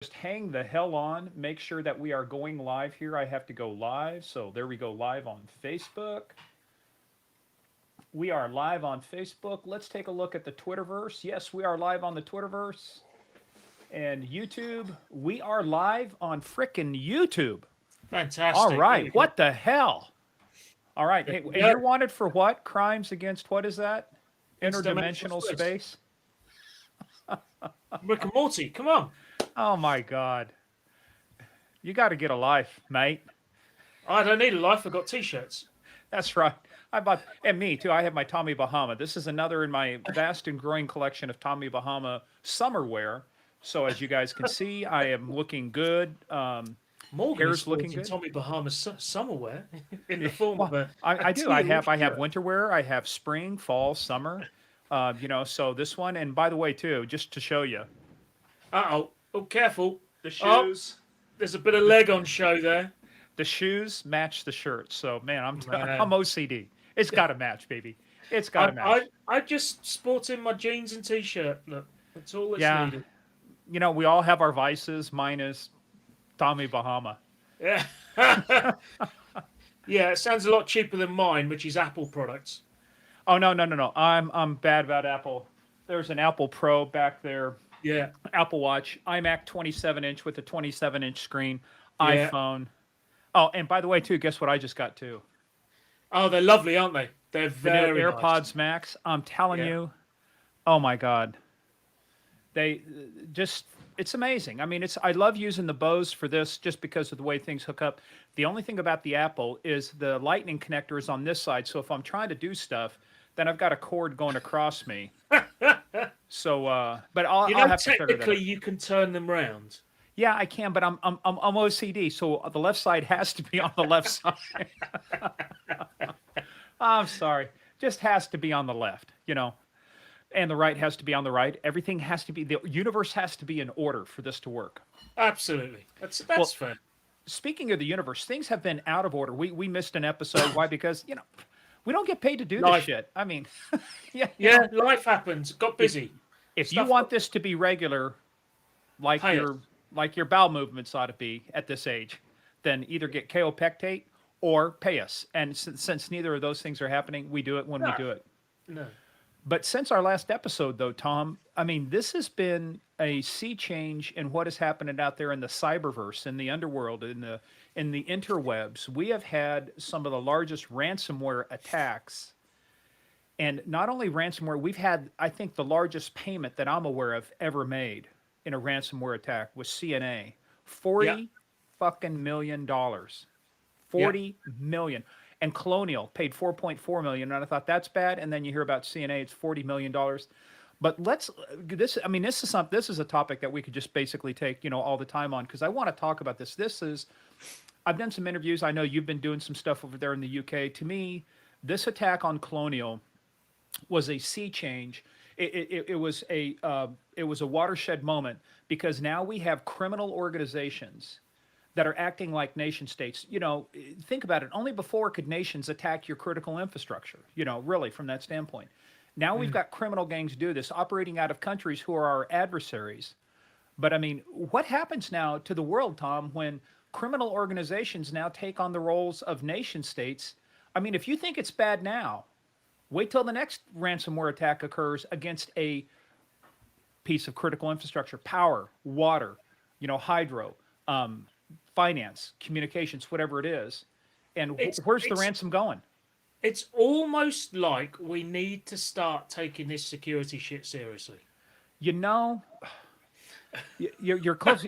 just hang the hell on. Make sure that we are going live here. I have to go live. So there we go, live on Facebook. We are live on Facebook. Let's take a look at the Twitterverse. Yes, we are live on the Twitterverse. And YouTube, we are live on frickin' YouTube. All Fantastic. There right, we go. what the hell? All right, There hey, we and go. you're wanted for what? Crimes against what is that? Interdimensional Interdimensional space. space? Rick and Morty, come on. Oh my God. You got to get a life, mate. I don't need a life. I've got t-shirts. That's right. I bought, and me too. I have my Tommy Bahama. This is another in my vast and growing collection of Tommy Bahama summer wear. So as you guys can see, I am looking good. Morgan is Hair's looking sporting good. Tommy Bahama's summer wear in the form of Well, a I do. teal I have shirt. winter wear. I have spring, fall, summer. So this one, and by the way, too, just to show you, Uh-oh. Oh, careful. the Oh, shoes, there's a bit of leg on show there. the shoes match the shirt. So man, I'm Man. OCD. It's got to match, baby. It's got I, to I, match. I just sporting my jeans and t-shirt. Look, that's all that's Yeah, needed. we all have our vices. Mine is Tommy Bahama. Yeah. Yeah, it sounds a lot cheaper than mine, which is Apple products. Oh no, no, no, no. I'm bad about Apple. There's an Apple Pro back there. Yeah. Apple Watch, iMac 27-inch with a 27-inch screen, Yeah. iPhone. Oh, and by the way, too, guess what I just got too? Oh, they're lovely, aren't they? They're The new very nice. AirPods Max. I'm telling Yeah. you, oh my God, they just it's amazing. I mean, it's I love using the Bose for this just because of the way things hook up. The only thing about the Apple is the Lightning connector is on this side, so if I'm trying to do stuff, then I've got a cord going across me. So, but I'll have to figure that Technically, out. you can turn them round. Yeah, I can, but I'm OCD, so the left side has to be on the left side. I'm sorry, just has to be on the left, and the right has to be on the right. Everything has to be the universe has to be in order for this to work. Absolutely, that's Well, fair. speaking of the universe, things have been out of order. We missed an episode. Why? Because we don't get paid to do this Life, shit. I mean, yeah, yeah, life happens. Got if busy. if you Stuff want got this to be regular, like pay us. your bowel movements ought to be at this age, then either get kaopectate or pay us. And since neither of those things are happening, we do it when we No, do it. no. But since our last episode, though, Tom, I mean, this has been a sea change in what is happening out there in the cyberverse, in the underworld, in the interwebs. We have had some of the largest ransomware attacks, and not only ransomware, we've had, I think, the largest payment that I'm aware of ever made in a ransomware attack was CNA, Yeah, 40 fucking million dollars, yeah. 40 million. And Colonial paid 4.4 million, and I thought that's bad. And then you hear about CNA, it's $40 million. But let's this. I mean, this is something. This is a topic that we could just basically take all the time on because I want to talk about this. This is I've done some interviews. I know you've been doing some stuff over there in the UK. To me, this attack on Colonial was a sea change. It was a watershed moment because now we have criminal organizations that are acting like nation states. Think about it. Only before could nations attack your critical infrastructure, really from that standpoint. Now we've Mm. got criminal gangs do this, operating out of countries who are our adversaries. But I mean, what happens now to the world, Tom, when criminal organizations now take on the roles of nation states? I mean, if you think it's bad now, wait till the next ransomware attack occurs against a piece of critical infrastructure, power, water, hydro, um, finance, communications, whatever it is. And It's where's the it's ransom going? it's almost like we need to start taking this security shit seriously. You know, you're close.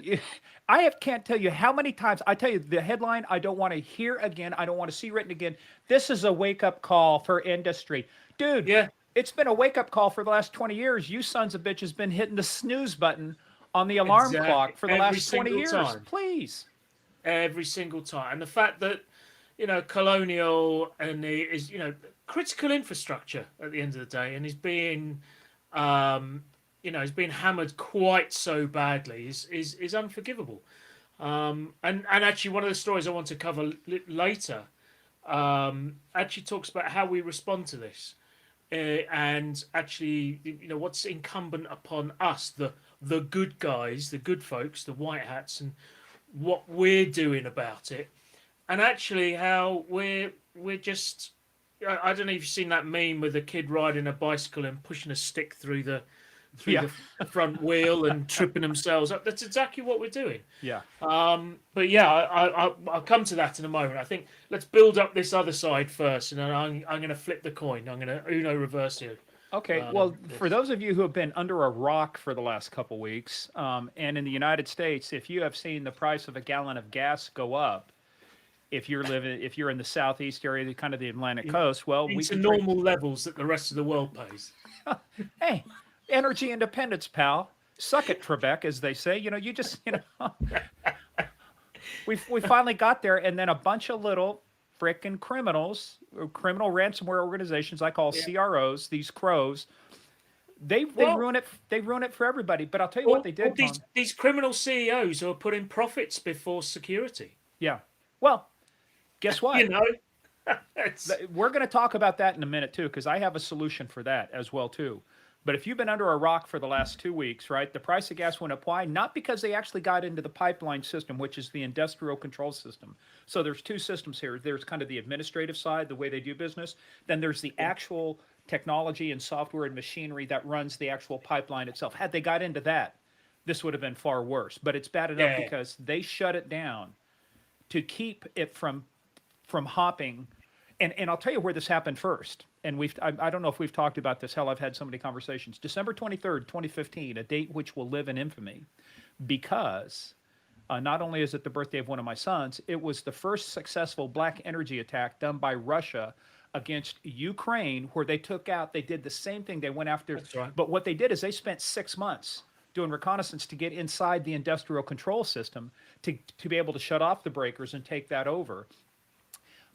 Can't tell you how many times I tell you the headline. I don't want to hear again. I don't want to see written again. This is a wake up call for industry, dude. Yeah, It's been a wake up call for the last 20 years. You sons of bitches been hitting the snooze button on the alarm exactly. clock for the Every last 20 single years. time. Please. Every single time. And the fact that, Colonial and the is, critical infrastructure at the end of the day and is being is being hammered quite so badly is unforgivable. And actually one of the stories I want to cover later actually talks about how we respond to this. And actually, what's incumbent upon us, the the good guys, the good folks, the white hats, and what we're doing about it, and actually how we're just. I don't know if you've seen that meme with a kid riding a bicycle and pushing a stick through Yeah. the front wheel and tripping themselves up. That's exactly what we're doing. Yeah. But yeah, I'll come to that in a moment. I think let's build up this other side first, and then I'm going to flip the coin. I'm going to Uno reversio. Okay. Well, for This. those of you who have been under a rock for the last couple weeks, and in the United States, if you have seen the price of a gallon of gas go up, if you're in the southeast area, the kind of the Atlantic coast, well, we Into can drink. normal levels that the rest of the world pays. Hey, energy independence, pal. Suck it, Trebek, as they say. You just, we finally got there, and then a bunch of little frickin' criminals, criminal ransomware organizations I call Yeah. CROs, these crows, they Well, ruin it. They ruin it for everybody. But I'll tell you what all, they all did, Tom. these criminal CEOs who are putting profits before security. Yeah. Well, guess what? You know, it's, We're going to talk about that in a minute too, because I have a solution for that as well too. But if you've been under a rock for the last 2 weeks, right, the price of gas went up. Why? Not because they actually got into the pipeline system, which is the industrial control system. So there's two systems here. There's kind of the administrative side, the way they do business. Then there's the actual technology and software and machinery that runs the actual pipeline itself. Had they got into that, this would have been far worse. But it's bad enough yeah, because they shut it down to keep it from hopping. And I'll tell you where this happened first. And I don't know if we've talked about this. Hell, I've had so many conversations. December 23rd, 2015, a date which will live in infamy because not only is it the birthday of one of my sons, it was the first successful black energy attack done by Russia against Ukraine, where they did the same thing. They went after, that's right. but what they did is they spent 6 months doing reconnaissance to get inside the industrial control system to be able to shut off the breakers and take that over.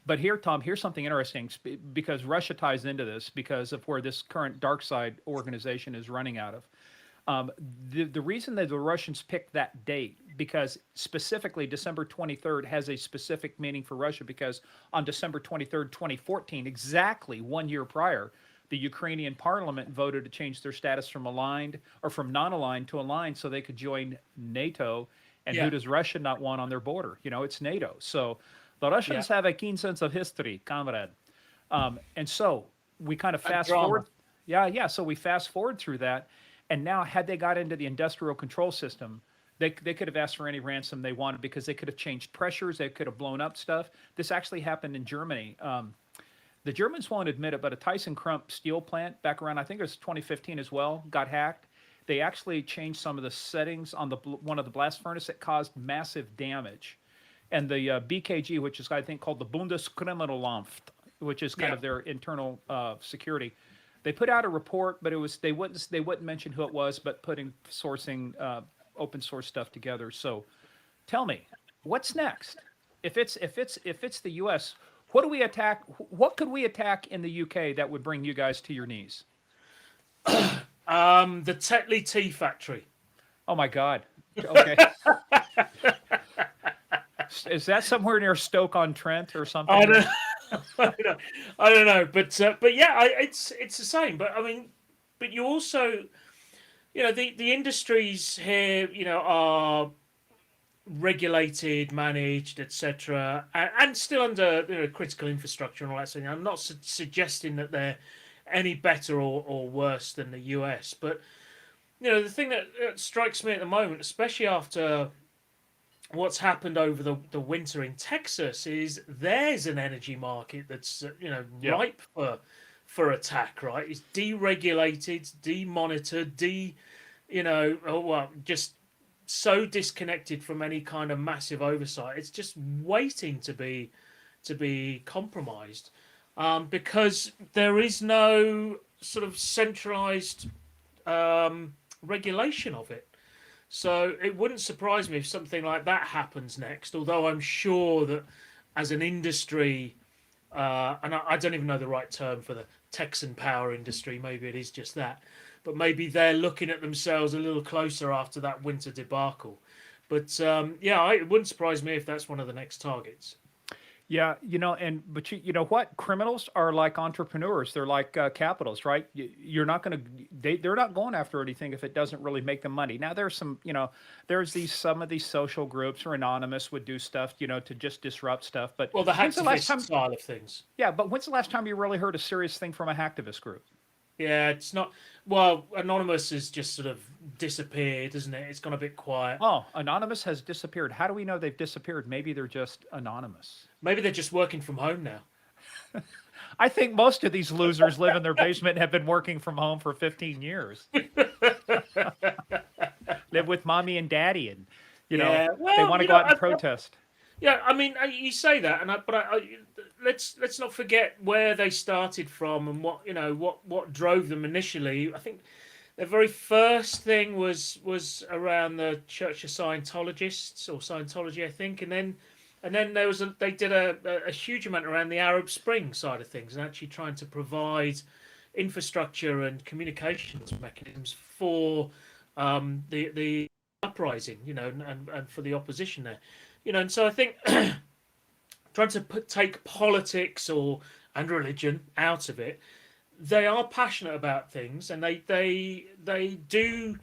But here, Tom, here's something interesting because Russia ties into this because of where this current dark side organization is running out of. The reason that the Russians picked that date, because specifically December 23rd has a specific meaning for Russia, because on December 23rd, 2014, exactly 1 year prior, the Ukrainian parliament voted to change their status from aligned or from non-aligned to aligned so they could join NATO. And Yeah, who does Russia not want on their border? It's NATO. So the yeah. Russians have a keen sense of history, comrade. And so we kind of And fast drama. forward. Yeah, yeah. So we fast forward through that. And now, had they got into the industrial control system, they could have asked for any ransom they wanted because they could have changed pressures. They could have blown up stuff. This actually happened in Germany. The Germans won't admit it, but a ThyssenKrupp steel plant back around, I think it was 2015 as well, got hacked. They actually changed some of the settings on one of the blast furnace that caused massive damage. And the BKG, which is I think called the Bundeskriminalamt, which is kind Yeah, of their internal security, they put out a report, but they wouldn't mention who it was, but putting sourcing open source stuff together. So tell me, what's next? If it's the U.S., what do we attack? What could we attack in the UK that would bring you guys to your knees? the Tetley Tea Factory. Oh my God. Okay. Is that somewhere near Stoke-on-Trent or something? I don't, I don't know, but yeah, it's the same. But I mean, but you also, the industries here, are regulated, managed, etc., and still under critical infrastructure and all that. I'm not suggesting that they're any better or worse than the US, but the thing that strikes me at the moment, especially after what's happened over the winter in Texas, is there's an energy market that's Yeah. ripe for attack. Right, it's deregulated, demonitored, just so disconnected from any kind of massive oversight. It's just waiting to be compromised, because there is no sort of centralized regulation of it. So it wouldn't surprise me if something like that happens next. Although I'm sure that as an industry, and I don't even know the right term for the Texan power industry, maybe it is just that, but maybe they're looking at themselves a little closer after that winter debacle. But yeah, it wouldn't surprise me if that's one of the next targets. Yeah, but you know what? Criminals are like entrepreneurs. They're like capitalists, right? You're not going to they're not going after anything if it doesn't really make them money. Now there's there's these some of these social groups or anonymous would do stuff, to just disrupt stuff. But Well, the when's the last hacktivist time? style of things. Yeah, but when's the last time you really heard a serious thing from a hacktivist group? Yeah, it's not. Well, Anonymous has just sort of disappeared, isn't it? It's gone a bit quiet. Oh, anonymous has disappeared. How do we know they've disappeared? Maybe they're just anonymous. Maybe they're just working from home now. I think most of these losers live in their basement and have been working from home for 15 years. Live with mommy and daddy, and Yeah, they well, want to go out and protest. yeah. I mean, you say that, let's not forget where they started from and what drove them initially. I think their very first thing was around the Church of Scientologists or Scientology, I think, and then they did a huge amount around the Arab Spring side of things and actually trying to provide infrastructure and communications mechanisms for the uprising, and for the opposition there, and so I think trying to take politics and religion out of it. They are passionate about things, and they do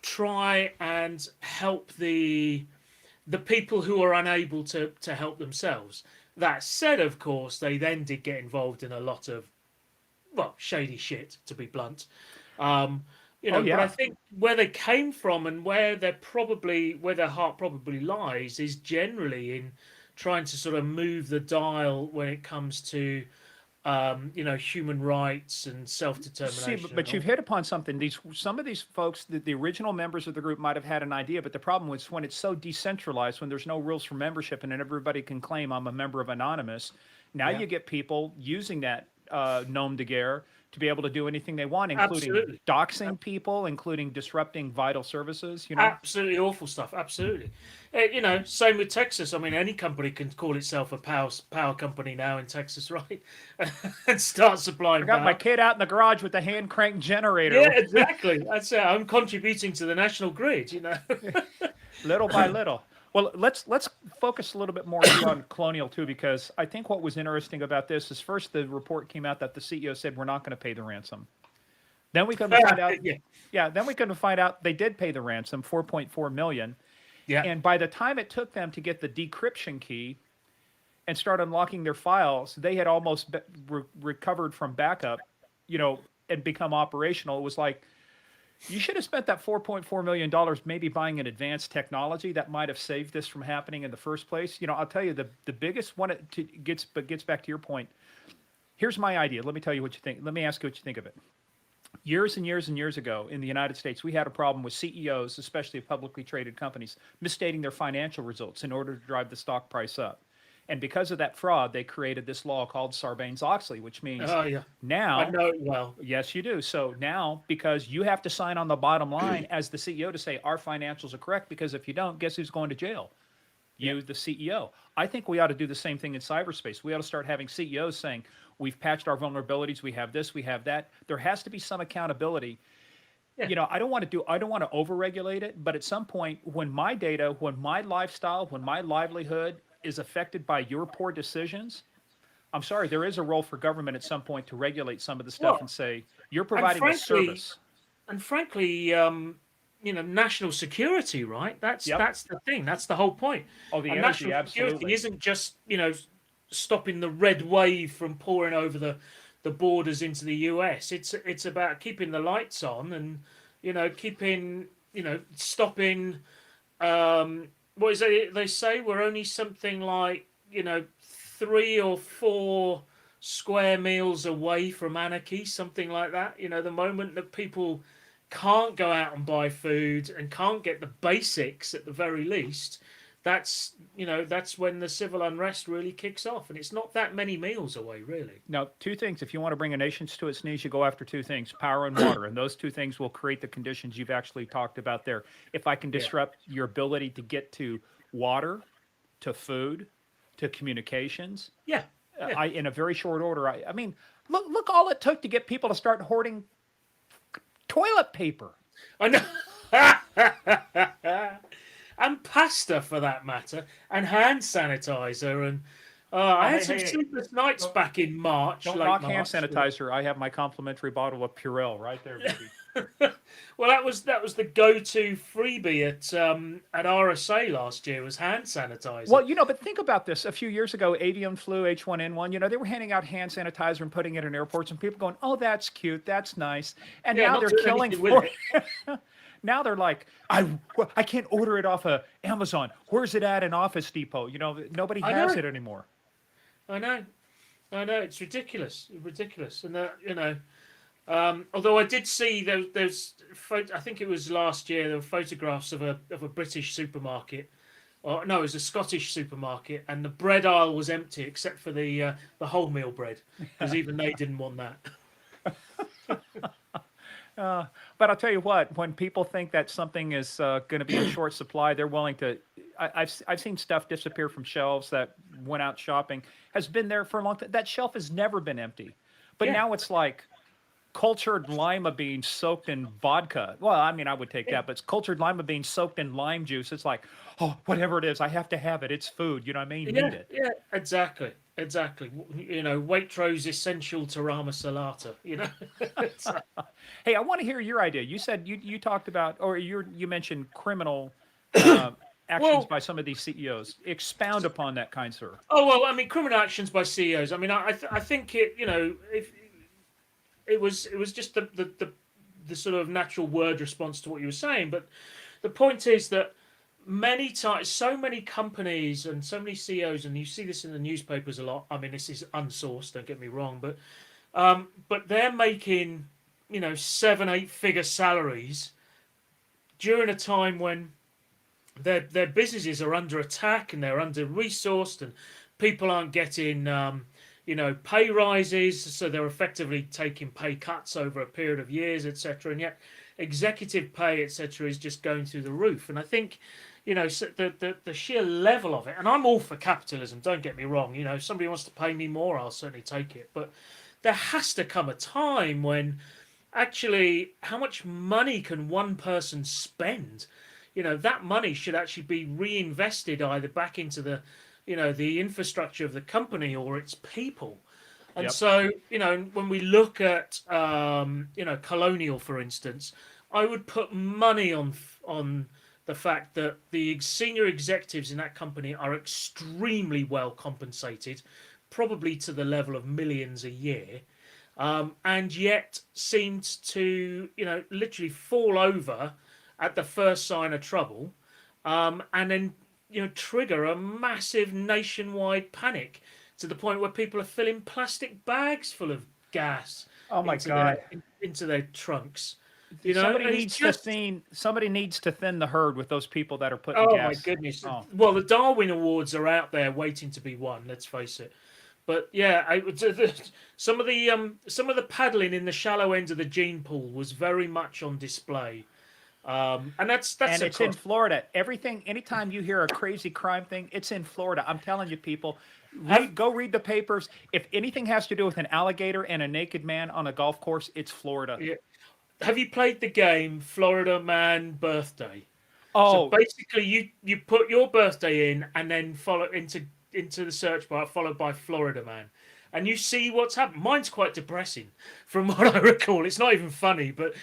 try and help the people who are unable to help themselves. That said, of course, they then did get involved in a lot of, well, shady shit, to be blunt. Oh But I yeah. think where they came from and where their heart probably lies is generally in trying to sort of move the dial when it comes to human rights and See, but, self-determination and but you've all. hit upon something. Some of these folks, the original members of the group might have had an idea, but the problem was when it's so decentralized, when there's no rules for membership, and then everybody can claim I'm a member of Anonymous. Now Yeah, you get people using that nom de guerre to be able to do anything they want, including absolutely. doxing people, including disrupting vital services. Absolutely awful stuff. Absolutely. Same with Texas. I mean, any company can call itself a power company now in Texas, right? And start I supplying got my power. kid out in the garage with a hand crank Yeah, generator, exactly. That's it. I'm contributing to the national grid. little by little. Well, let's focus a little bit more too on Colonial too, because I think what was interesting about this is first the report came out that the CEO said we're not going to pay the ransom. Then we come to find out, Yeah, yeah, then we come to find out they did pay the ransom, 4.4 million. yeah. And by the time it took them to get the decryption key and start unlocking their files, they had almost recovered from backup, and become operational. It was like you should have spent that $4.4 million maybe buying an advanced technology that might have saved this from happening in the first place. I'll tell you the biggest one gets back to your point. Here's my idea. Let me tell you what you think. Let me ask you what you think of it. Years and years and years ago in the United States, we had a problem with CEOs, especially of publicly traded companies, misstating their financial results in order to drive the stock price up. And because of that fraud, they created this law called Sarbanes-Oxley, which means Oh, yeah. I now, know it well. yes, you do. So now, because you have to sign on the bottom line as the CEO to say our financials are correct, because if you don't, guess who's going to jail? Yeah. You, the CEO. I think we ought to do the same thing in cyberspace. We ought to start having CEOs saying, we've patched our vulnerabilities, we have this, we have that. There has to be some accountability. Yeah. I don't want to overregulate it, but at some point when my data, when my lifestyle, when my livelihood is affected by your poor decisions, I'm sorry, there is a role for government at some point to regulate some of the stuff and Well, say, you're and providing a frankly, service. and frankly, national security, right? That's Yep. that's the thing. That's the whole point. Oh, the And energy, national security absolutely. isn't just stopping the red wave from pouring over the borders into the US. It's about keeping the lights on and keeping stopping. What is it they say? We're only something like 3 or 4 square meals away from anarchy, something like that. The moment that people can't go out and buy food and can't get the basics at the very least, that's when the civil unrest really kicks off, and it's not that many meals away, really. Now, two things. If you want to bring a nation to its knees, you go after two things, power and water. And those two things will create the conditions you've actually talked about there. If I can Yeah, disrupt your ability to get to water, to food, to communications, yeah, yeah. I in a very short order. I mean, look all it took to get people to start hoarding toilet paper. I know. And pasta for that matter, and hand sanitizer. And I had Hey, some hey, hey! sleepless nights Don't back in March, don't late knock hand March. sanitizer. I have my complimentary bottle of Purell right there, baby. Well, that was the go-to freebie at RSA last year was hand sanitizer. Well, but think about this. A few years ago, avian flu, H1N1, they were handing out hand sanitizer and putting it in airports, and people going, "Oh, that's cute, that's nice." And Yeah, now not they're doing killing anything with for. it. Now they're like, I can't order it off of Amazon. Where's it at in Office Depot? Nobody I has know, it anymore. I know, I know. It's ridiculous, ridiculous. And although I did see I think it was last year, there were photographs of a British supermarket. Or no, it was a Scottish supermarket, and the bread aisle was empty except for the wholemeal bread, because even they didn't want that. But I'll tell you what, when people think that something is going to be in short supply, they're willing to. I've seen stuff disappear from shelves that went out shopping, has been there for a long time. That shelf has never been empty. But Yeah, now it's like cultured lima beans soaked in vodka. Well, I mean, I would take yeah, that, but it's cultured lima beans soaked in lime juice. It's like, oh, whatever it is, I have to have it. It's food. You know what I mean? Need yeah, it. yeah. Exactly, exactly. Waitrose essential Tarama Salata. It's, Hey, I want to hear your idea. You said you talked about, or you mentioned criminal uh, actions well, by some of these CEOs. Expound upon that, kind sir. oh well. I mean, criminal actions by CEOs. I mean, I think it. If it was just the sort of natural word response to what you were saying, but the point is that many times, so many companies and so many CEOs, and you see this in the newspapers a lot. I mean, this is unsourced. Don't get me wrong, but they're making 7, 8 figure salaries during a time when their businesses are under attack and they're under resourced and people aren't getting pay rises, so they're effectively taking pay cuts over a period of years, etc. And yet executive pay, etc., is just going through the roof. And I think the sheer level of it, and I'm all for capitalism, don't get me wrong. If somebody wants to pay me more, I'll certainly take it. But there has to come a time when actually, how much money can one person spend? That money should actually be reinvested either back into the infrastructure of the company or its people. And Yep. so, when we look at Colonial, for instance, I would put money on the fact that the senior executives in that company are extremely well compensated, probably to the level of millions a year, and yet seemed to, literally fall over at the first sign of trouble, and then trigger a massive nationwide panic to the point where people are filling plastic bags full of gas Oh my into their God. into their trunks. Somebody And it's needs to just, thin. Somebody needs to thin the herd with those people that are putting oh my gas. goodness. Oh, Well, the Darwin Awards are out there waiting to be won. Let's face it. But yeah, some of the paddling in the shallow end of the gene pool was very much on display, and that's and it's in across. Florida. Everything. Anytime you hear a crazy crime thing, it's in Florida. I'm telling you, people. Have Go read the papers. If anything has to do with an alligator and a naked man on a golf course, it's Florida. yeah, have you played the game Florida Man Birthday? So Oh, basically, you put your birthday in and then follow into the search bar, followed by Florida Man, and you see what's happened. Mine's quite depressing, from what I recall. It's not even funny, but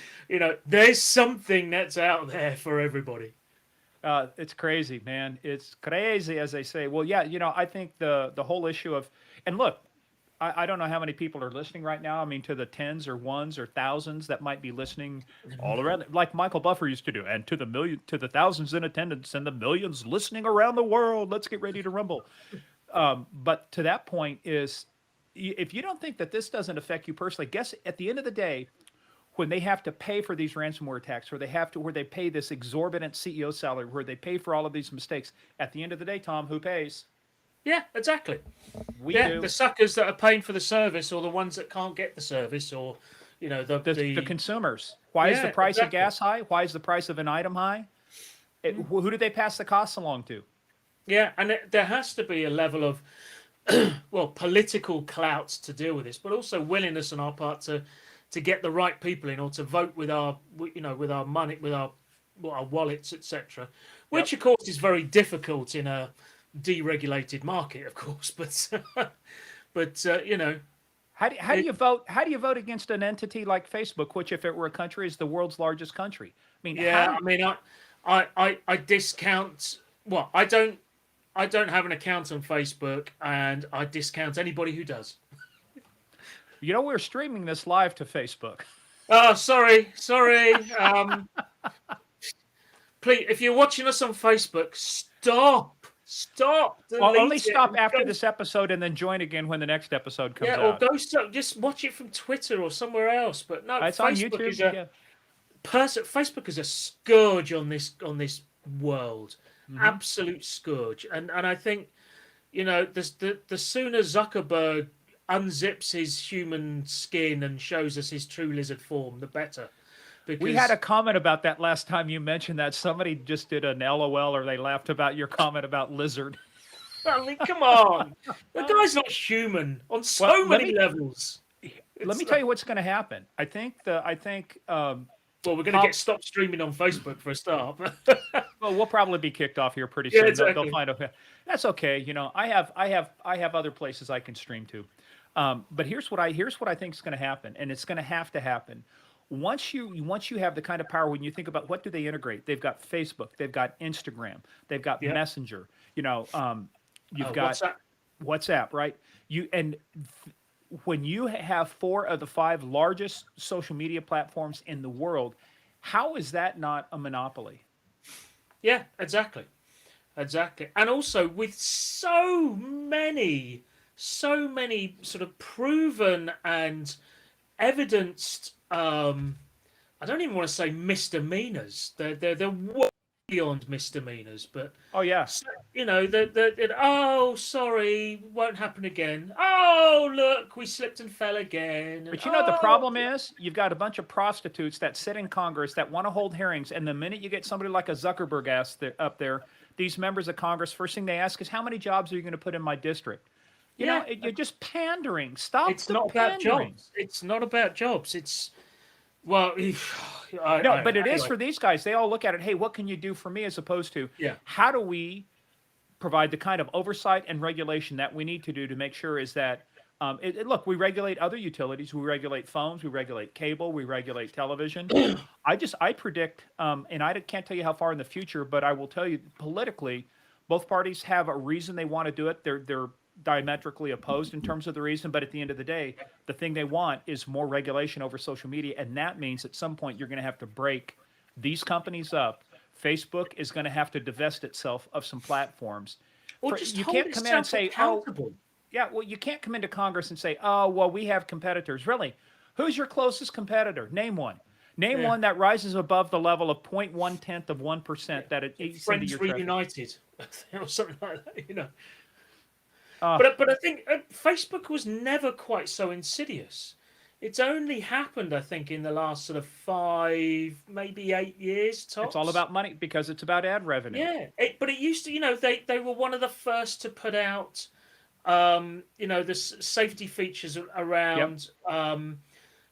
there's something that's out there for everybody. it's crazy, man. It's crazy, as they say. Well, yeah, I think the whole issue of, and look, I don't know how many people are listening right now. I mean, to the tens or ones or thousands that might be listening all around, like Michael Buffer used to do, and to the thousands in attendance and the millions listening around the world. Let's get ready to rumble. But to that point is, if you don't think that this doesn't affect you personally, guess at the end of the day, when they have to pay for these ransomware attacks, or where they pay this exorbitant CEO salary, where they pay for all of these mistakes, at the end of the day, Tom, who pays? Yeah, exactly. We Yeah, the do. suckers that are paying for the service, or the ones that can't get the service, or The the consumers. Why is the yeah, price of exactly. gas high? Why is the price of an item high? Who do they pass the costs along to? Yeah, and there has to be a level of political clout to deal with this, but also willingness on our part to get the right people in, or to vote with our with our money, with our wallets, etc. Yep. Which, of course, is very difficult in a deregulated market, of course. But you know, How do it, you vote? How do you vote against an entity like Facebook, which, if it were a country, is the world's largest country? I mean, how yeah, do I mean, I discount. Well, I don't have an account on Facebook, and I discount anybody who does. we're streaming this live to Facebook. Oh, sorry. Please, if you're watching us on Facebook, stop, Only delete it, stop and after go. this episode and then join again when the next episode comes Yeah, or out. just watch it from Twitter or somewhere else. But no, It's on YouTube. Yeah. Facebook is a scourge on this world, Hmm. absolute scourge. And I think the sooner Zuckerberg unzips his human skin and shows us his true lizard form, the better. We had a Because comment about that last time you mentioned that. Somebody just did an LOL or they laughed about your comment about lizard. I mean, come on, the guy's not human on Well, so many levels. let me It's tell you what's going to happen. I think well, we're going to Tom. get stopped streaming on Facebook for a start. Well, we'll probably be kicked off here pretty Yeah, soon. They'll exactly. find a. That's okay. I have other places I can stream to. But here's what I think is going to happen, and it's going to have to happen. Once you have the kind of power, when you think about what do they integrate, they've got Facebook, they've got Instagram, they've got Yeah. Messenger. You've What's got that? WhatsApp, right? When you have four of the five largest social media platforms in the world, how is that not a monopoly? Yeah, exactly. And also with so many sort of proven and evidenced. I don't even want to say misdemeanors. They're way beyond misdemeanors, but Oh yeah. oh, sorry, won't happen again. Oh, look, we slipped and fell again. And But the oh, problem is you've got a bunch of prostitutes that sit in Congress that want to hold hearings, and the minute you get somebody like a Zuckerberg up there, these members of Congress, first thing they ask is, "How many jobs are you going to put in my district?" yeah, You're just pandering. Stop it's the not about pandering. jobs. It's not about jobs. It's well, No, but it is anyway, for these guys. They all look at it. Hey, what can you do for me? As opposed to yeah, how do we provide the kind of oversight and regulation that we need to do to make sure is that look, we regulate other utilities, we regulate phones, we regulate cable, we regulate television. I predict, and can't tell you how far in the future, but I will tell you politically, both parties have a reason they want to do it. They're diametrically opposed in terms of the reason, but at the end of the day, the thing they want is more regulation over social media, and that means at some point you're going to have to break these companies up. Facebook is going to have to divest itself of some platforms. or just You hold can't come in and itself say, "Oh, accountable. yeah," well, you can't come into Congress and say, "Oh, well, we have competitors." Really, who's your closest competitor? Name one. Name Yeah, one that rises above the level of 0.1% that it eats into Friends your traffic. reunited, or something like that. Uh, But I think Facebook was never quite so insidious. It's only happened, I think, in the last sort of 5, maybe 8 years it's all tops. about money because it's about ad revenue. Yeah, but it used to, they were one of the first to put out, the safety features Yep. around,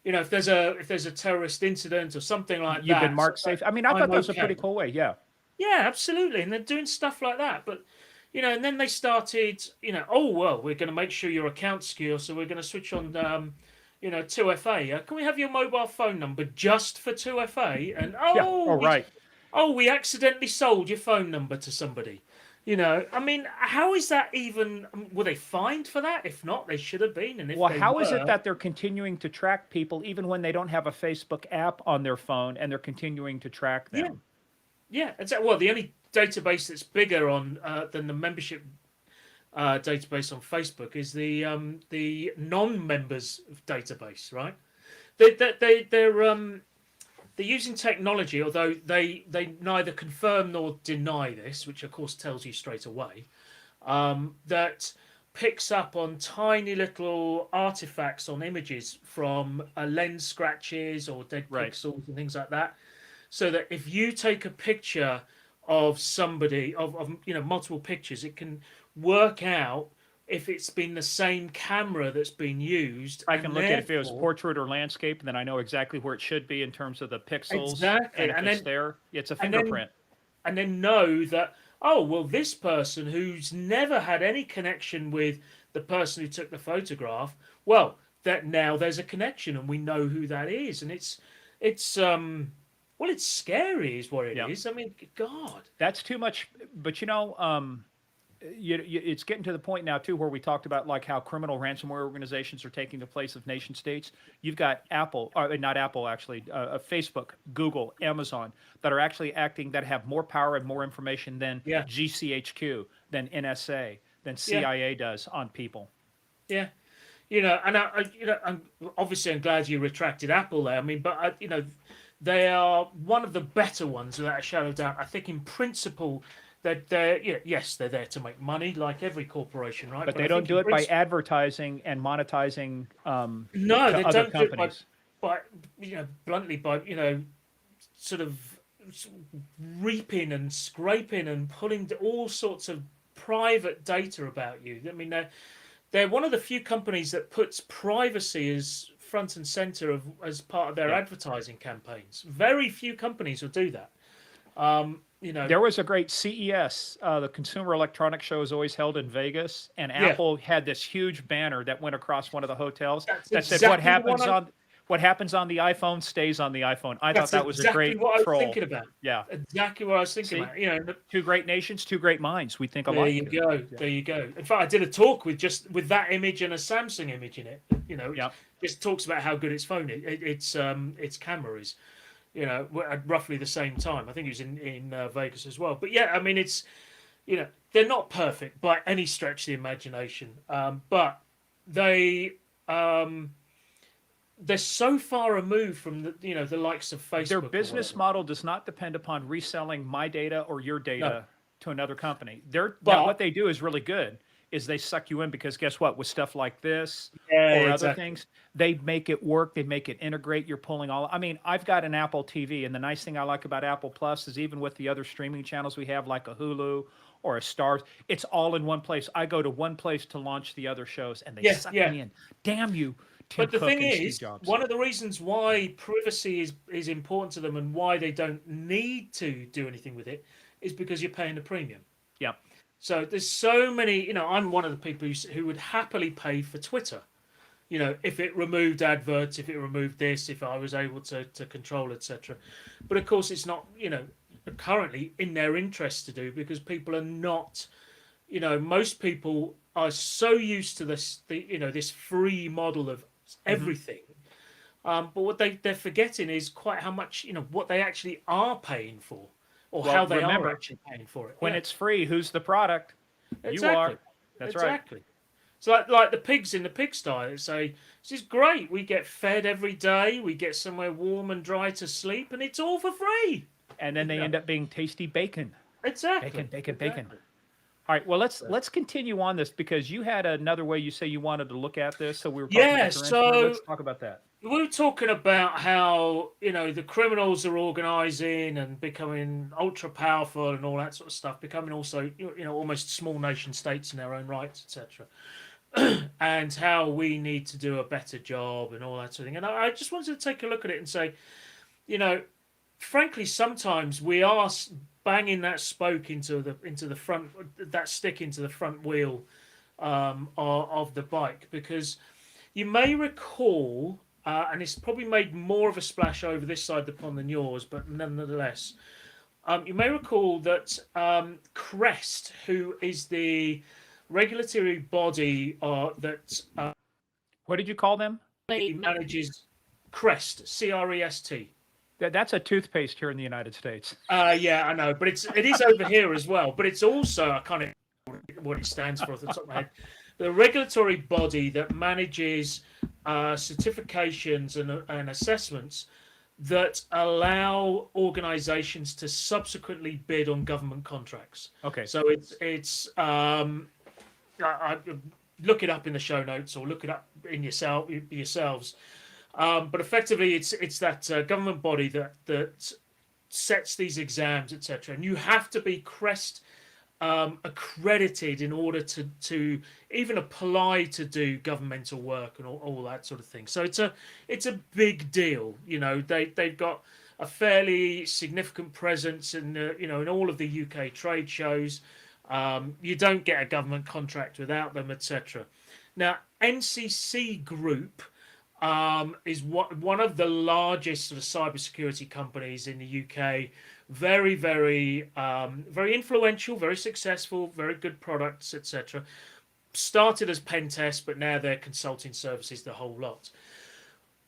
if there's a terrorist incident or something like You've been that, so marked that safe. I mean, I thought I'm that was a pretty okay. cool way. Yeah. Yeah, absolutely, and they're doing stuff like that. But and then they started, oh well, we're going to make sure your account's secure, so we're going to switch on, 2FA. Can we have your mobile phone number just for 2FA? And Yeah. Oh, right. we accidentally sold your phone number to somebody. I mean, how is that even? Were they fined for that? If not, they should have been, and if Well, they how is it were, that they're continuing to track people even when they don't have a Facebook app on their phone and they're continuing to track yeah, them? yeah, exactly. Well, the only database that's bigger on than the membership database on Facebook is the non-members database, right? They're using technology, although they neither confirm nor deny this, which of course tells you straight away that picks up on tiny little artifacts on images from lens scratches or dead Right. pixels and things like that, so that if you take a picture of somebody of multiple pictures, it can work out if it's been the same camera that's been used, I can and look at if it was therefore portrait or landscape, and then I know exactly where it should be in terms of the pixels. And exactly, if it's there, it's a and then fingerprint. and then know that, oh well, this person who's never had any connection with the person who took the photograph, well, that now there's a connection and we know who that is, and it's well, it's scary is what it Yeah. is. I mean, God. That's too much. But it's getting to the point now too where we talked about like how criminal ransomware organizations are taking the place of nation states. You've got Apple, or not Apple actually, Facebook, Google, Amazon that are actually acting, that have more power and more information than Yeah, GCHQ, than NSA, than yeah, CIA does on people. yeah. I'm glad you retracted Apple there. I mean, but they are one of the better ones without a shadow of doubt. I think in principle that yes, they're there to make money like every corporation, right? But But they I don't think do in it by principle, advertising and monetizing no, to they other don't do it companies. by bluntly by sort of reaping and scraping and pulling all sorts of private data about you. I mean, they're one of the few companies that puts privacy as front and center as part of their Yeah. advertising campaigns. Very few companies will do that. There was a great CES, the Consumer Electronics Show is always held in Vegas, and Yeah, Apple had this huge banner that went across one of the hotels that's that said, exactly the one. what happens on the iPhone stays on the iPhone." I thought That's that was a exactly great what I was troll. thinking about. Yeah. Exactly what I was thinking See, about. two great nations, two great minds. We think There you alike. go. Yeah. There you go. In fact, I did a talk with that image and a Samsung image in it. Yeah. Just talks about how good its phone is. Its camera is. At roughly the same time. I think it was in Vegas as well. But yeah, I mean, it's they're not perfect by any stretch of the imagination, but they they're so far removed from the likes of Facebook. Their or business whatever. model does not depend upon reselling my data or your No, data to another company. Now but what they do is really good. Is they suck you in because guess what? With stuff like this yeah, or other exactly. things, they make it work. They make it integrate. You're pulling all. I mean, I've got an Apple TV, and the nice thing I like about Apple Plus is even with the other streaming channels we have, like a Hulu or a Stars, it's all in one place. I go to one place to launch the other shows, and they Yeah, suck yeah. me in. Damn you, Tim But the Cook thing and Steve is, Jobs. one of the reasons why privacy is important to them and why they don't need to do anything with it is because you're paying the premium. Yeah. So there's so many, I'm one of the people who would happily pay for Twitter. If it removed adverts, if it removed this, if I was able to control, etc. But of course, it's not, currently in their interest to do because people are not, most people are so used to this free model of Mm-hmm. everything. But what they're forgetting is quite how much, what they actually are paying for or Well, how they are remember, actually paying for it. when Yeah, it's free, who's the product? You exactly. are. That's right. Exactly. So like the pigs in the pigsty that say, this is great. We get fed every day. We get somewhere warm and dry to sleep, and it's all for free. And then they Yeah, end up being tasty bacon. Bacon, exactly. bacon, bacon. Exactly. All right. Well, let's So, let's continue on this because you had another way you say you wanted to look at this. So we were talking yeah. about the ransomware. So Let's talk about that. we were talking about how the criminals are organizing and becoming ultra powerful and all that sort of stuff, becoming also almost small nation states in their own rights, etc. And how we need to do a better job and all that sort of thing. And I just wanted to take a look at it and say, you know, frankly, sometimes we are banging that spoke into the front, that stick into the front wheel of the bike, because you may recall, and it's probably made more of a splash over this side of the pond than yours, but nonetheless, you may recall that Crest, who is the regulatory body that What did you call them? manages Crest, CREST. That's a toothpaste here in the United States. Yeah, I know, but it is over here as well. But it's also, I can't remember what it stands for off the top of my head. The regulatory body that manages certifications and assessments that allow organisations to subsequently bid on government contracts. Okay. So it's I look it up in the show notes or look it up in yourselves. But effectively, it's that government body that sets these exams, etc. And you have to be Crest accredited in order to even apply to do governmental work and all that sort of thing. So it's a big deal. You know, they've got a fairly significant presence in in all of the UK trade shows. You don't get a government contract without them, etc. Now, NCC Group is one of the largest sort of cybersecurity companies in the UK. Very, very, very influential, very successful, very good products, etc. Started as pen test, but now they're consulting services, the whole lot.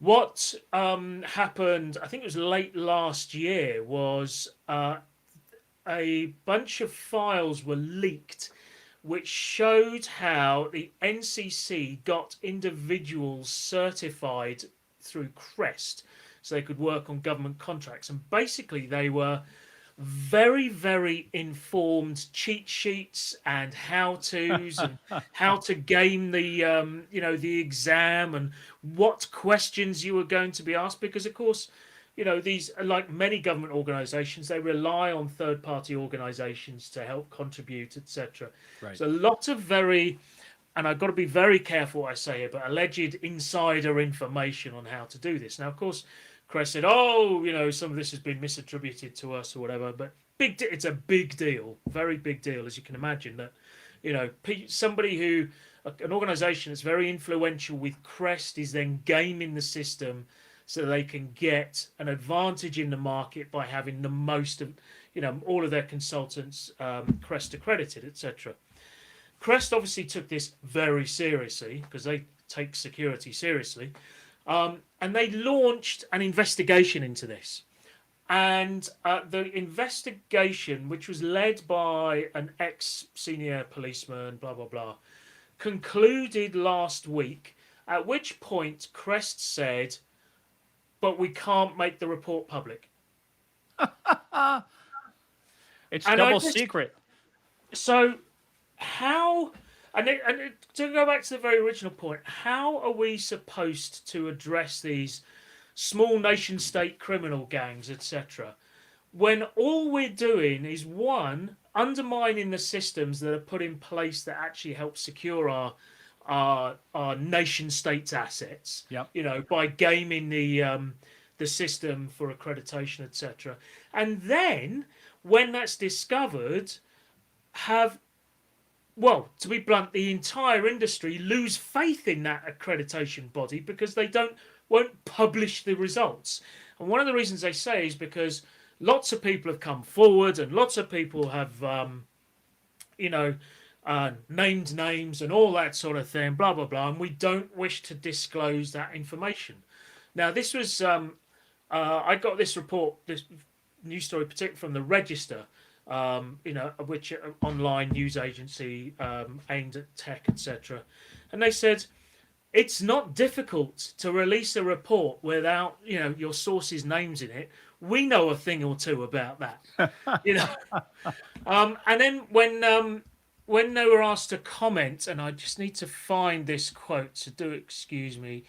What happened, I think it was late last year, was a bunch of files were leaked which showed how the NCC got individuals certified through Crest so they could work on government contracts. And basically, they were very, very informed cheat sheets and how-tos and how to game the the exam and what questions you were going to be asked, because of course, these, like many government organizations, they rely on third-party organizations to help contribute, etc. Right. So a lot of and I've got to be very careful what I say here, but alleged insider information on how to do this. Now, of course, Crest said, "Oh, some of this has been misattributed to us or whatever," but it's a big deal, very big deal, as you can imagine. That somebody an organization that's very influential with Crest is then gaming the system so they can get an advantage in the market by having the most of, all of their consultants Crest accredited, etc. Crest obviously took this very seriously because they take security seriously, and they launched an investigation into this. And the investigation, which was led by an ex-senior policeman, blah, blah, blah, concluded last week, at which point Crest said, "But we can't make the report public." It's And double secret. So how, to go back to the very original point, how are we supposed to address these small nation state criminal gangs, etc., when all we're doing is, one, undermining the systems that are put in place that actually help secure our nation states' assets, Yep. by gaming the system for accreditation, etc. And then, when that's discovered, to be blunt, the entire industry lose faith in that accreditation body because they won't publish the results. And one of the reasons they say is because lots of people have come forward and lots of people have, named names and all that sort of thing, blah, blah, blah, and we don't wish to disclose that information. Now, this was, I got this report, this news story, particularly from the Register, which online news agency aimed at tech, etc. And they said, it's not difficult to release a report without, your source's names in it. We know a thing or two about that, And then when they were asked to comment, and I just need to find this quote, so excuse me.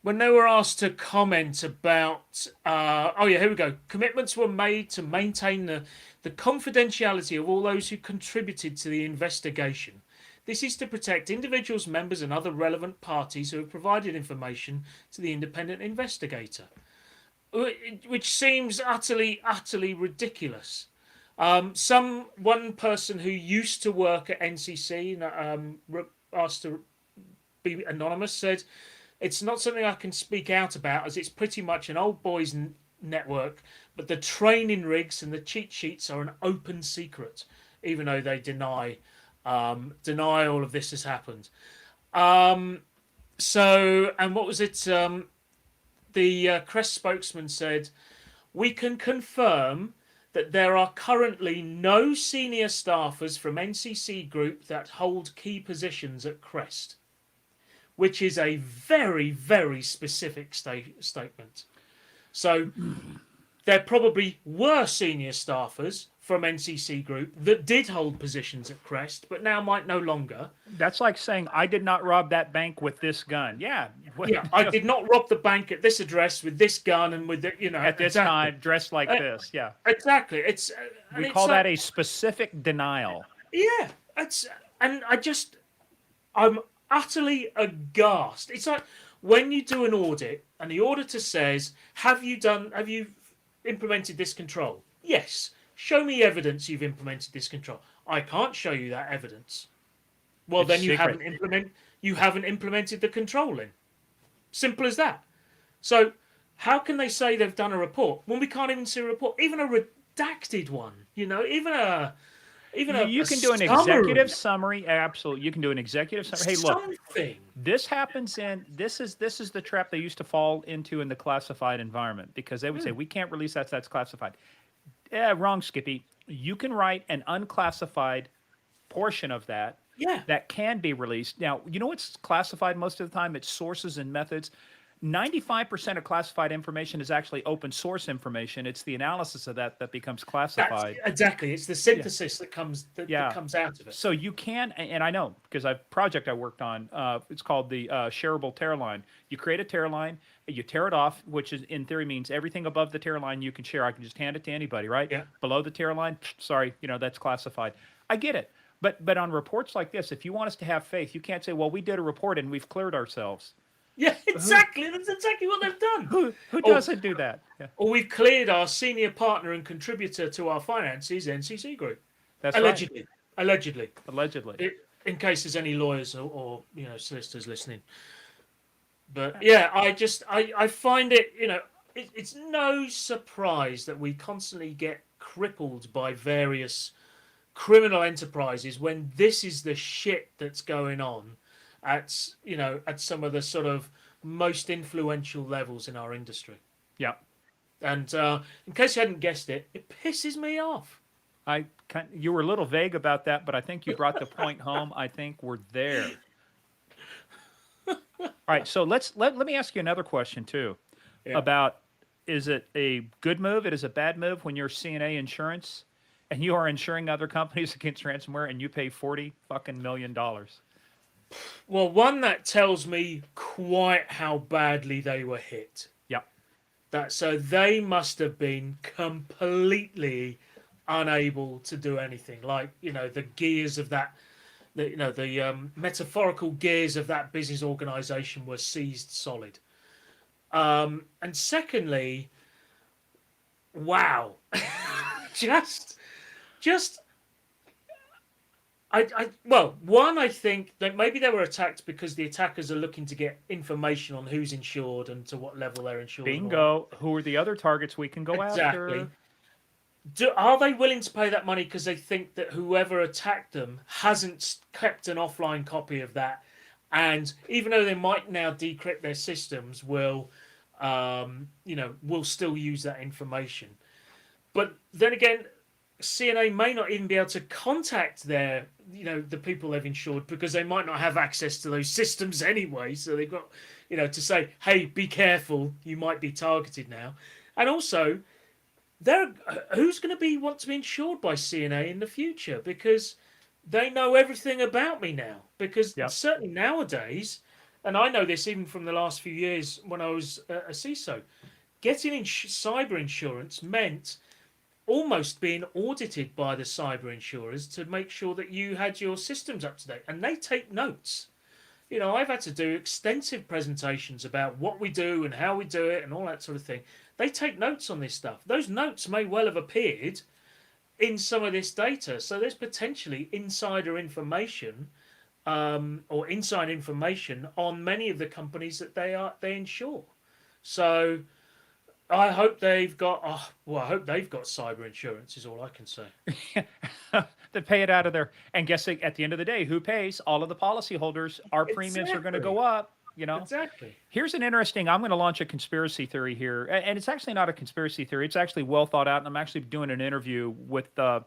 When they were asked to comment about, here we go. Commitments were made to maintain the confidentiality of all those who contributed to the investigation. This is to protect individuals, members, and other relevant parties who have provided information to the independent investigator, which seems utterly, utterly ridiculous. One person who used to work at NCC, asked to be anonymous, said, "It's not something I can speak out about, as it's pretty much an old boys network, but the training rigs and the cheat sheets are an open secret," even though they deny all of this has happened. And what was it? The Crest spokesman said, "We can confirm that there are currently no senior staffers from NCC Group that hold key positions at Crest," which is a very, very specific statement. So there probably were senior staffers from NCC Group that did hold positions at Crest, but now might no longer. That's like saying, I did not rob that bank with this gun. Yeah. Yeah, I did not rob the bank at this address with this gun and with the, at this exactly. time, dressed like Uh, this. Yeah. exactly. And We it's call like, that a specific denial. yeah, it's, and I'm utterly aghast. It's like when you do an audit and the auditor says, have you implemented this control? Yes. Show me evidence you've implemented this control. I can't show you that evidence. Well, It's then secret. you haven't implemented the control in. Simple as that. So how can they say they've done a report when we can't even see a report, even a redacted one? You A can do an summary, executive summary. Absolutely. You can do an executive summary. Hey, look, something. this happens in this is the trap they used to fall into in the classified environment because they would say we can't release that, so that's classified. Wrong, Skippy. You can write an unclassified portion of that Yeah, that can be released. Now, you know what's classified most of the time? It's sources and methods. 95% of classified information is actually open source information. It's the analysis of that that becomes that's classified. exactly. It's the synthesis that comes that Yeah. comes out of it. So you can, and I know because I project I worked on. It's called the shareable tear line. You create a tear line, you tear it off, which is in theory means everything above the tear line you can share. I can just hand it to anybody, right? Yeah, Below the tear line, sorry, that's classified. I get it, but on reports like this, if you want us to have faith, you can't say, well, we did a report and we've cleared ourselves. yeah, exactly. That's exactly what they've done. Who Or, doesn't do that? Yeah, or we've cleared our senior partner and contributor to our finances, NCC Group, that's right. allegedly. Allegedly. Allegedly. In case there's any lawyers or solicitors listening. But yeah, I find it, it's no surprise that we constantly get crippled by various criminal enterprises when this is the shit that's going on at some of the sort of most influential levels in our industry. Yeah. And in case you hadn't guessed it, it pisses me off. You were a little vague about that, but I think you brought the point home. I think we're there. All right, so let me ask you another question too, Yeah. about is it a good move? It is a bad move when you're CNA Insurance and you are insuring other companies against ransomware and you pay $40 million. Well, one that tells me quite how badly they were hit. Yep. So they must have been completely unable to do anything. Like the gears of that, the metaphorical gears of that business organization were seized solid. And secondly, wow, just one, I think that maybe they were attacked because the attackers are looking to get information on who's insured and to what level they're insured. Bingo. Who are the other targets we can go Exactly. after? Are they willing to pay that money because they think that whoever attacked them hasn't kept an offline copy of that, and even though they might now decrypt their systems, will still use that information? But then again, CNA may not even be able to contact the people they've insured because they might not have access to those systems anyway. So they've got, to say, hey, be careful, you might be targeted now. And also, who's going to want to be insured by CNA in the future because they know everything about me now. Because certainly nowadays, and I know this even from the last few years when I was a CISO, getting cyber insurance meant almost being audited by the cyber insurers to make sure that you had your systems up to date, and they take notes. I've had to do extensive presentations about what we do and how we do it and all that sort of thing. They take notes on this stuff. Those notes may well have appeared in some of this data, so there's potentially insider information or inside information on many of the companies that they insure. So I hope they've got. I hope they've got cyber insurance. Is all I can say. They pay it out of their, and guessing at the end of the day, who pays? All of the policyholders. Our premiums are going to go up. Exactly. Here's an interesting. I'm going to launch a conspiracy theory here, and it's actually not a conspiracy theory. It's actually well thought out, and I'm actually doing an interview with a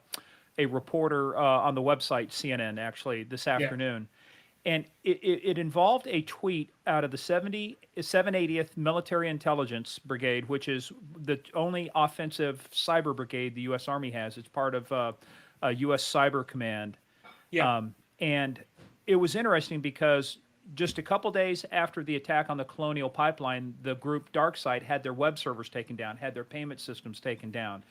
reporter on the website CNN actually this afternoon. And it involved a tweet out of the 780th Military Intelligence Brigade, which is the only offensive cyber brigade the U.S. Army has. It's part of a U.S. Cyber Command. Yeah. And it was interesting because just a couple days after the attack on the Colonial Pipeline, the group DarkSide had their web servers taken down, had their payment systems taken down,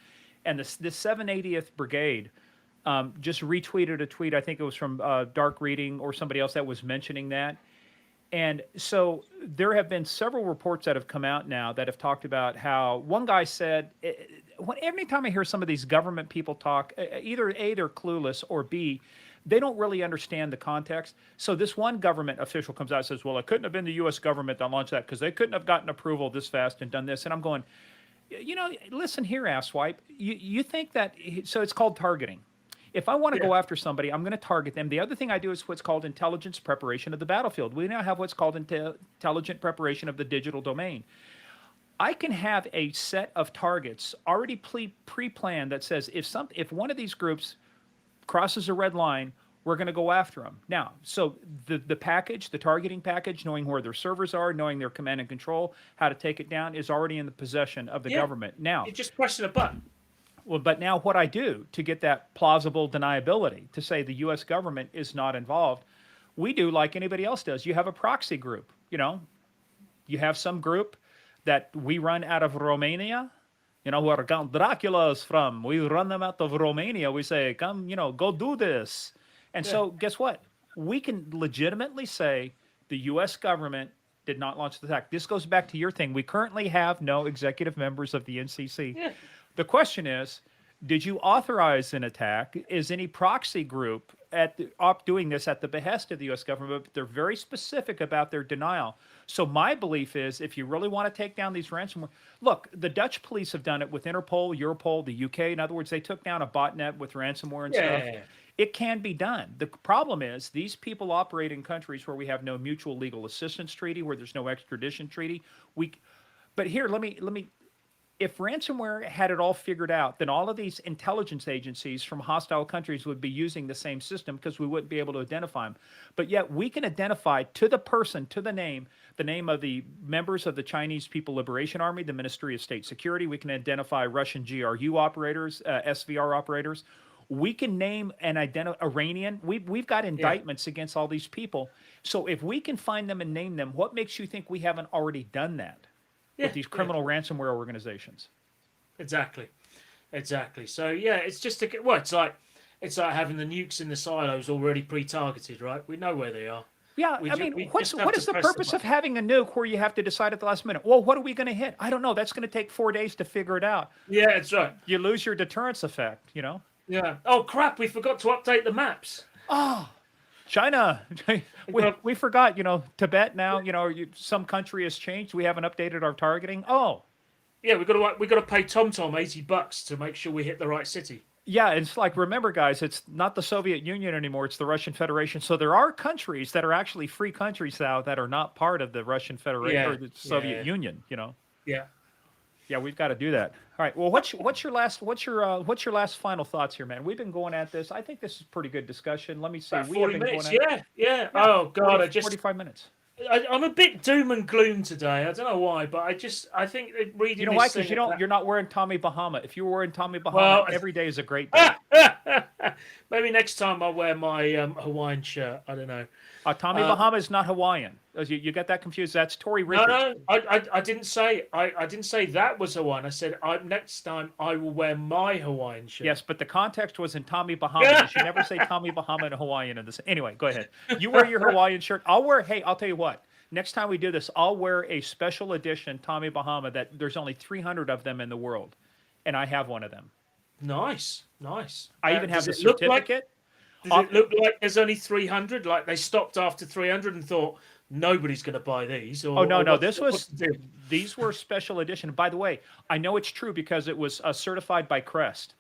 and the 780th Brigade just retweeted a tweet. I think it was from Dark Reading or somebody else that was mentioning that. And so there have been several reports that have come out now that have talked about how one guy said, every time I hear some of these government people talk, either A, they're clueless, or B, they don't really understand the context. So this one government official comes out and says, well, it couldn't have been the U.S. government that launched that because they couldn't have gotten approval this fast and done this. And I'm going, listen here, asswipe. You think that, so it's called targeting. If I want to go after somebody, I'm going to target them. The other thing I do is what's called intelligence preparation of the battlefield. We now have what's called intelligent preparation of the digital domain. I can have a set of targets already pre-planned that says if one of these groups crosses a red line, we're going to go after them. Now, so the package, the targeting package, knowing where their servers are, knowing their command and control, how to take it down, is already in the possession of the government. Now, you just pressing a button. Well, but now what I do to get that plausible deniability, to say the U.S. government is not involved, we do like anybody else does. You have a proxy group, you have some group that we run out of Romania, where Count Dracula is from. We run them out of Romania. We say, come, go do this. And so guess what? We can legitimately say the U.S. government did not launch the attack. This goes back to your thing. We currently have no executive members of the NCC. Yeah. The question is, did you authorize an attack? Is any proxy group doing this at the behest of the U.S. government? But they're very specific about their denial. So my belief is, if you really want to take down these ransomware, look, the Dutch police have done it with Interpol, Europol, the UK. In other words, they took down a botnet with ransomware and stuff. It can be done. The problem is these people operate in countries where we have no mutual legal assistance treaty, where there's no extradition treaty. But here, let me. If ransomware had it all figured out, then all of these intelligence agencies from hostile countries would be using the same system because we wouldn't be able to identify them. But yet we can identify to the person, to the name of the members of the Chinese People Liberation Army, the Ministry of State Security. We can identify Russian GRU operators, SVR operators. We can name and identify Iranian. We've got indictments against all these people. So if we can find them and name them, what makes you think we haven't already done that? With these criminal ransomware organizations. Exactly. So it's just it's like having the nukes in the silos already pre-targeted, right? We know where they are. Yeah, what is the purpose of having a nuke where you have to decide at the last minute? Well, what are we going to hit? I don't know. That's going to take 4 days to figure it out. Yeah, that's right. You lose your deterrence effect, Yeah. Oh crap! We forgot to update the maps. Oh. China, we forgot, Tibet now, some country has changed. We haven't updated our targeting. Oh. Yeah, we got to pay TomTom $80 to make sure we hit the right city. Yeah, it's like, remember, guys, it's not the Soviet Union anymore. It's the Russian Federation. So there are countries that are actually free countries now that are not part of the Russian Federation or the Soviet Union, Yeah. Yeah, we've got to do that. All right. Well, what's your last final thoughts here, man? We've been going at this. I think this is pretty good discussion. Let me see. About we 40 have been minutes. Going at Yeah. Oh God, 45 minutes. I'm a bit doom and gloom today. I don't know why, but I think reading. You know why? Because you're not wearing Tommy Bahama. If you were wearing Tommy Bahama, every day is a great day. Maybe next time I'll wear my Hawaiian shirt. I don't know. Tommy Bahama is not Hawaiian. You got that confused. That's Tory Richards. No, I didn't say I didn't say that was Hawaiian. I said next time I will wear my Hawaiian shirt. Yes, but the context was in Tommy Bahama. You should never say Tommy Bahama and Hawaiian in this. Anyway, go ahead. You wear your Hawaiian shirt. I'll tell you what. Next time we do this, I'll wear a special edition Tommy Bahama that there's only 300 of them in the world, and I have one of them. Nice. I even have the certificate. Does it look like there's only 300? Like they stopped after 300 and thought nobody's going to buy these? No. These were special edition. By the way, I know it's true because it was certified by Crest.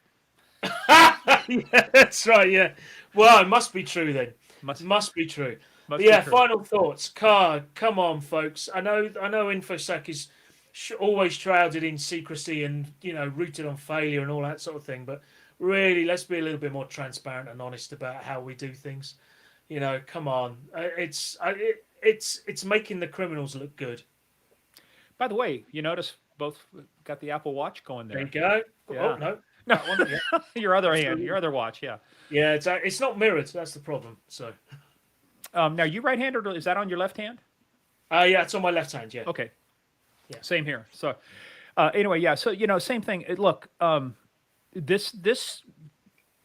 Yeah, that's right. Yeah. Well, it must be true then. Must be true. Final thoughts. Come on, folks. I know InfoSec is always shrouded in secrecy and rooted on failure and all that sort of thing, but really, let's be a little bit more transparent and honest about how we do things. Come on. It's making the criminals look good. By the way, you notice both got the Apple Watch going there. There you go. Yeah. Oh, no. That one, yeah. Your other watch, yeah. Yeah, it's not mirrored. That's the problem. So. Now, you right-handed, or is that on your left hand? Yeah, it's on my left hand. Yeah. Okay, Yeah. same here. So, anyway, yeah. So same thing. Look, this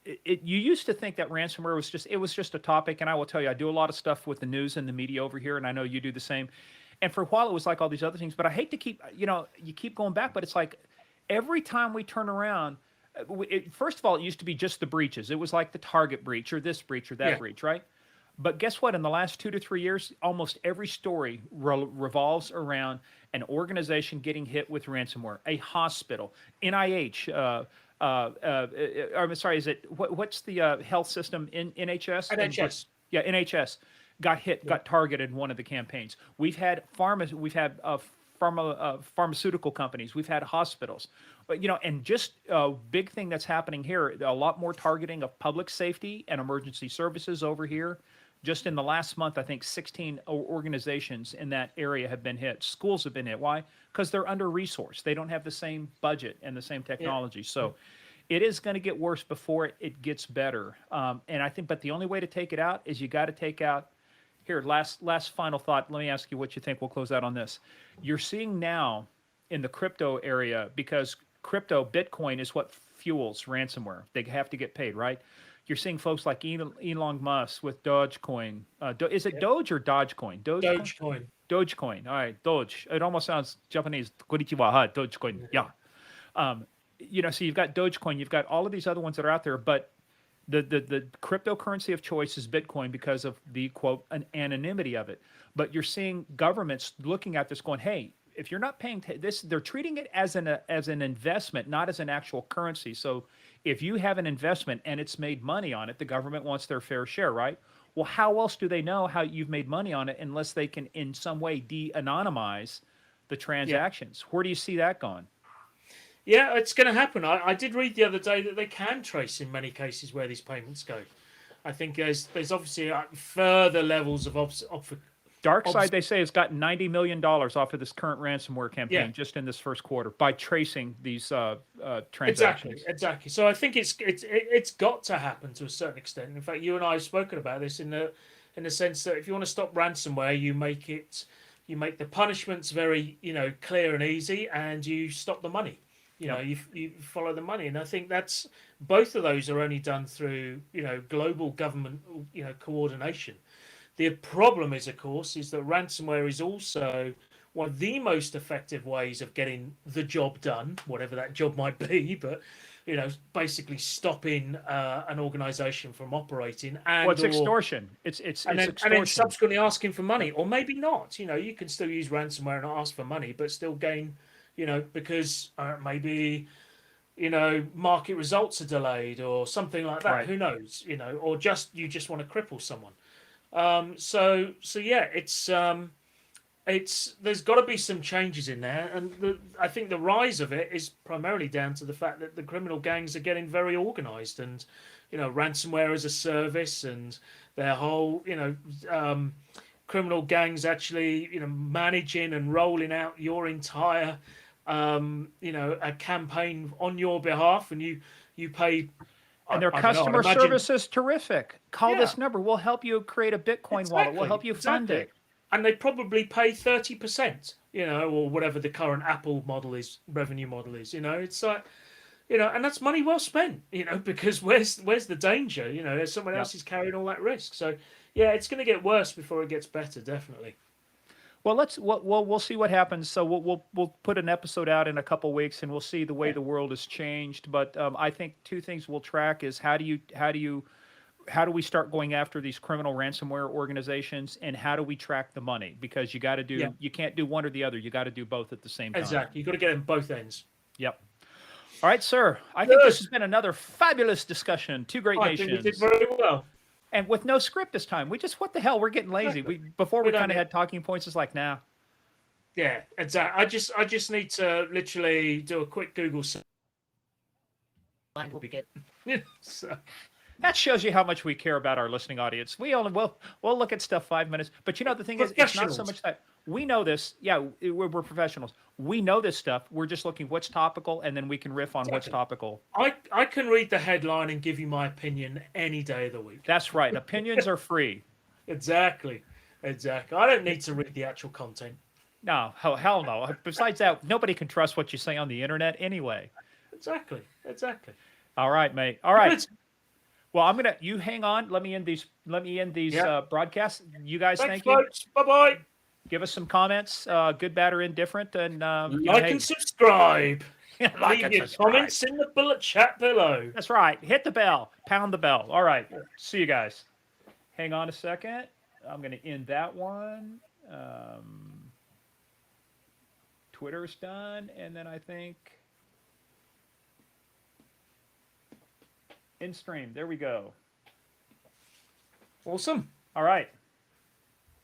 you used to think that ransomware was just a topic, and I will tell you, I do a lot of stuff with the news and the media over here, and I know you do the same. And for a while, it was like all these other things, but I hate to keep, you keep going back, but it's like every time we turn around, first of all, it used to be just the breaches. It was like the Target breach or this breach or that Yeah. breach, right? But guess what? In the last 2 to 3 years, almost every story revolves around an organization getting hit with ransomware, a hospital, NIH. I'm sorry, is it what's the health system in NHS? NHS. Yeah, NHS got hit, Yeah. got targeted in one of the campaigns. We've had pharmaceutical companies, we've had hospitals, but and just a big thing that's happening here, a lot more targeting of public safety and emergency services over here. Just in the last month, I think 16 organizations in that area have been hit. Schools have been hit. Why? Because they're under resourced. They don't have the same budget and the same Yeah. technology. So it is going to get worse before it gets better. And I think, but the only way to take it out is you got to take out. Here, last final thought. Let me ask you what you think. We'll close out on this. You're seeing now in the crypto area, because Bitcoin is what fuels ransomware. They have to get paid, right? You're seeing folks like Elon Musk with Dogecoin. Is it Doge or Dogecoin? Dogecoin. Dogecoin. All right, Doge. It almost sounds Japanese. Konnichiwa, Dogecoin. Yeah. So you've got Dogecoin, you've got all of these other ones that are out there, but the cryptocurrency of choice is Bitcoin because of the quote anonymity of it. But you're seeing governments looking at this, going, "Hey, if you're not paying this, they're treating it as an investment, not as an actual currency. So if you have an investment and it's made money on it, the government wants their fair share, right? Well, how else do they know how you've made money on it unless they can in some way de-anonymize the transactions? Where do you see that going? Yeah, it's going to happen. I did read the other day that they can trace in many cases where these payments go. I think there's obviously further levels of DarkSide, they say, has gotten $90 million off of this current ransomware campaign Yeah. just in this first quarter by tracing these transactions. Exactly. So I think it's got to happen to a certain extent. In fact, you and I have spoken about this in the sense that if you want to stop ransomware, you make the punishments very clear and easy, and you stop the money. You follow the money, and I think that's both of those are only done through global government coordination. The problem is, of course, is that ransomware is also one of the most effective ways of getting the job done, whatever that job might be. But basically stopping an organization from operating, and it's extortion. It's extortion. And then subsequently asking for money, or maybe not. You can still use ransomware and not ask for money, but still gain. Because maybe market results are delayed or something like that. Right. Who knows? Or you just want to cripple someone. So yeah, it's there's got to be some changes in there, and I think the rise of it is primarily down to the fact that the criminal gangs are getting very organised, and ransomware as a service, and their whole criminal gangs actually managing and rolling out your entire a campaign on your behalf, and you pay. And their customer service is terrific. Call this number. We'll help you create a Bitcoin wallet. We'll help you fund it. And they probably pay 30%, or whatever the current Apple model is, revenue model is. It's like, and that's money well spent. Because where's the danger? Someone else is carrying all that risk. So yeah, it's going to get worse before it gets better, definitely. Well, we'll see what happens. So we'll put an episode out in a couple weeks, and we'll see the way the world has changed. But I think two things we'll track is how do we start going after these criminal ransomware organizations, and how do we track the money? Because you got to do you can't do one or the other. You got to do both at the same time. Exactly. You got to get in both ends. Yep. All right, sir. I think this has been another fabulous discussion. Two great nations. I think we did very well. And with no script this time. What the hell? We're getting lazy. Before we kind of had talking points. It's like, nah. Yeah, exactly. I just need to literally do a quick Google search. Will be good. So. That shows you how much we care about our listening audience. We'll look at stuff 5 minutes. But the thing is, it's not so much that we know this. Yeah, we're professionals. We know this stuff. We're just looking what's topical, and then we can riff on what's topical. I can read the headline and give you my opinion any day of the week. That's right. Opinions are free. Exactly. Exactly. I don't need to read the actual content. No, hell no. Besides that, nobody can trust what you say on the internet anyway. Exactly. Exactly. All right, mate. All right. Good. Well, you hang on. Let me end these. Let me end these Yeah. broadcasts. You guys, Thanks, thank you. folks. Bye bye. Give us some comments, good, bad, or indifferent, and Like and subscribe. like Leave and your subscribe. comments in the bullet chat below. That's right. Hit the bell. Pound the bell. All right. See you guys. Hang on a second. I'm going to end that one. Twitter's done, and then I think in stream. There we go. Awesome. All right.